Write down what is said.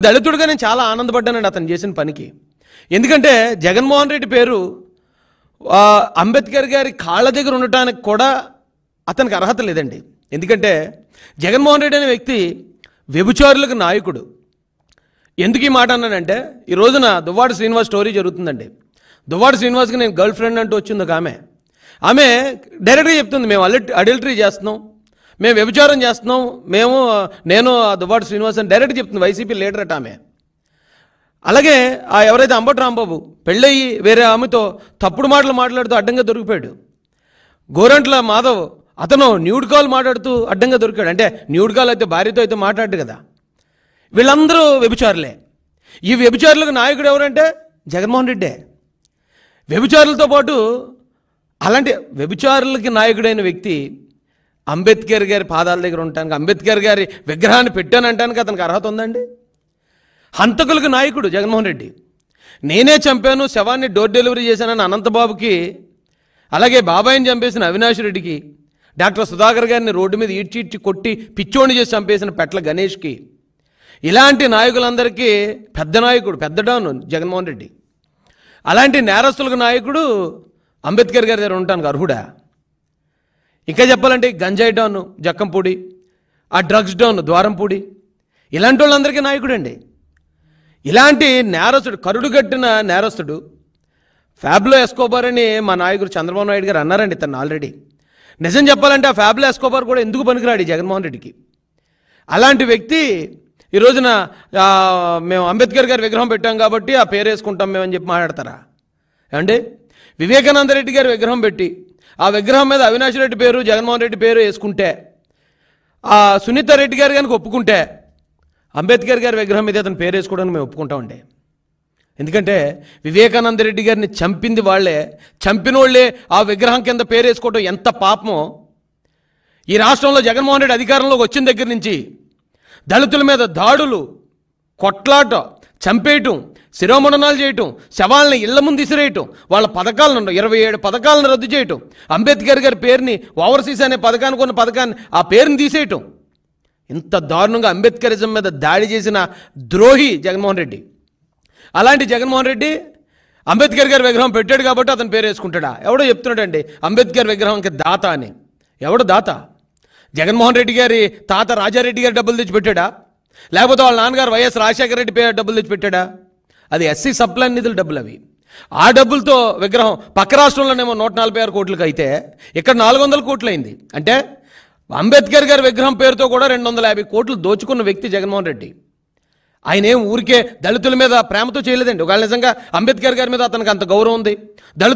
దళితుడిగా నేను చాలా ఆనందపడ్డానండి అతను చేసిన పనికి. ఎందుకంటే జగన్మోహన్ రెడ్డి పేరు అంబేద్కర్ గారి కాళ్ళ దగ్గర ఉండటానికి కూడా అతనికి అర్హత లేదండి. ఎందుకంటే జగన్మోహన్ రెడ్డి అనే వ్యక్తి వ్యభిచారులకు నాయకుడు. ఎందుకు ఈ మాట అన్నానంటే, ఈ రోజున దువ్వాడ శ్రీనివాస్ స్టోరీ జరుగుతుందండి. దువ్వాడ శ్రీనివాస్కి నేను గర్ల్ ఫ్రెండ్ అంటూ వచ్చింది ఒక ఆమె డైరెక్ట్గా చెప్తుంది, మేము అడల్టరీ చేస్తున్నాం, మేము వ్యభిచారం చేస్తున్నాం, నేను దువ్వాడ శ్రీనివాస్ అని డైరెక్ట్గా చెప్తుంది. వైసీపీ లీడర్ అట ఆమె. అలాగే ఎవరైతే అంబటి రాంబాబు పెళ్ళయి వేరే ఆమెతో తప్పుడు మాటలు మాట్లాడుతూ అడ్డంగా దొరికిపోయాడు. గోరంట్ల మాధవ్ అతను న్యూడ్ కాల్ మాట్లాడుతూ అడ్డంగా దొరికాడు. అంటే న్యూడ్ కాల్ అయితే భార్యతో అయితే మాట్లాడు కదా. వీళ్ళందరూ వ్యభిచారులే. ఈ వ్యభిచారులకు నాయకుడు ఎవరంటే జగన్మోహన్ రెడ్డే. వ్యభిచారులతో పాటు అలాంటి వ్యభిచారులకి నాయకుడైన వ్యక్తి అంబేద్కర్ గారి పాదాల దగ్గర ఉండటానికి, అంబేద్కర్ గారి విగ్రహాన్ని పెట్టానంటానికి అతనికి అర్హత ఉందండి? హంతకులకు నాయకుడు జగన్మోహన్ రెడ్డి. నేనే చంపాను, శవాన్ని డోర్ డెలివరీ చేశానని అనంతబాబుకి, అలాగే బాబాయిని చంపేసిన అవినాష్ రెడ్డికి, డాక్టర్ సుధాకర్ గారిని రోడ్డు మీద ఈడ్చి కొట్టి పిచ్చోని చేసి చంపేసిన పెట్ల గణేష్కి, ఇలాంటి నాయకులందరికీ పెద్ద నాయకుడు, పెద్ద డాను జగన్మోహన్ రెడ్డి. అలాంటి నేరస్తులకు నాయకుడు అంబేద్కర్ గారి దగ్గర ఉండటానికి అర్హుడా? ఇంకా చెప్పాలంటే గంజాయి డాను జక్కంపూడి, ఆ డ్రగ్స్ డాను ద్వారంపూడి, ఇలాంటి వాళ్ళందరికీ నాయకుడు అండి. ఇలాంటి నేరస్తుడు, కరుడుగట్టిన నేరస్తుడు ఫ్యాబ్లో ఎస్కోబార్ అని మా నాయకుడు చంద్రబాబు నాయుడు గారు అన్నారండి తను ఆల్రెడీ. నిజం చెప్పాలంటే ఆ ఫ్యాబ్లో ఎస్కోబార్ కూడా ఎందుకు పనికిరాడు జగన్మోహన్ రెడ్డికి. అలాంటి వ్యక్తి ఈ రోజున మేము అంబేద్కర్ గారి విగ్రహం పెట్టాం కాబట్టి ఆ పేరు వేసుకుంటాం మేమని చెప్పి మాట్లాడతారా అండి? వివేకానంద రెడ్డి గారి విగ్రహం పెట్టి ఆ విగ్రహం మీద అవినాష్ రెడ్డి పేరు, జగన్మోహన్ రెడ్డి పేరు వేసుకుంటే, ఆ సునీత రెడ్డి గారు కనుక ఒప్పుకుంటే, అంబేద్కర్ గారి విగ్రహం మీద అతను పేరు వేసుకోవడానికి మేము ఒప్పుకుంటామండి. ఎందుకంటే వివేకానంద రెడ్డి గారిని చంపింది వాళ్ళే, చంపిన వాళ్ళే ఆ విగ్రహం కింద పేరు వేసుకోవడం ఎంత పాపమో. ఈ రాష్ట్రంలో జగన్మోహన్ రెడ్డి అధికారంలోకి వచ్చిన దగ్గర నుంచి దళితుల మీద దాడులు, కొట్లాట, చంపేయటం, శిరోమండనాలు చేయటం, శవాలని ఇళ్ల ముందు ఇసిరేయటం, వాళ్ళ పథకాలను 27 పథకాలను రద్దు చేయటం, అంబేద్కర్ గారి పేరుని ఓవర్సీస్ అనే పథకానికి ఉన్న పథకాన్ని ఆ పేరుని తీసేయటం, ఇంత దారుణంగా అంబేద్కరిజం మీద దాడి చేసిన ద్రోహి జగన్మోహన్ రెడ్డి. అలాంటి జగన్మోహన్ రెడ్డి అంబేద్కర్ గారి విగ్రహం పెట్టాడు కాబట్టి అతను పేరు వేసుకుంటాడా? ఎవడో చెప్తున్నాడండి అంబేద్కర్ విగ్రహానికి దాత అని. ఎవడు దాత? జగన్మోహన్ రెడ్డి గారి తాత రాజారెడ్డి గారి డబ్బులు తెచ్చి పెట్టాడా? లేకపోతే వాళ్ళ నాన్నగారు వైఎస్ రాజశేఖర రెడ్డి డబ్బులు తెచ్చి పెట్టాడా? అది ఎస్సీ సప్లై నిధుల డబ్బులు అవి. ఆ డబ్బులతో విగ్రహం పక్క రాష్ట్రంలోనేమో 146 కోట్లకు అయితే ఇక్కడ 400 కోట్లు అయింది. అంటే అంబేద్కర్ గారి విగ్రహం పేరుతో కూడా 250 కోట్లు దోచుకున్న వ్యక్తి జగన్మోహన్ రెడ్డి. ఆయన ఏం ఊరికే దళితుల మీద ప్రేమతో చేయలేదండి. ఒకవేళ నిజంగా అంబేద్కర్ గారి మీద అతనికి అంత గౌరవం ఉంది, దళితులు